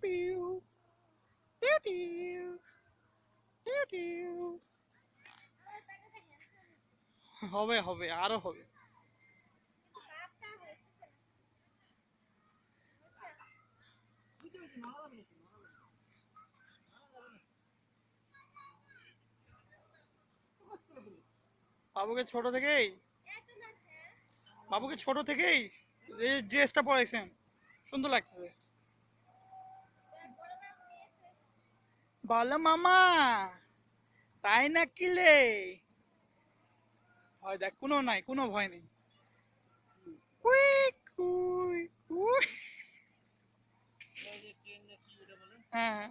পিউ টিউ টিউ টিউ টিউ। হবে হবে আরো হবে। বাবুকে ছোট থেকেই বাবুকে ছোট থেকেই এই ড্রেসটা পরাইছেন, সুন্দর লাগছে। বলো মামা, তাই নাকি লে? ভয় দেখ, কোনো নাই, কোনো ভয় নেই। কুই কুই কুই। হ্যাঁ।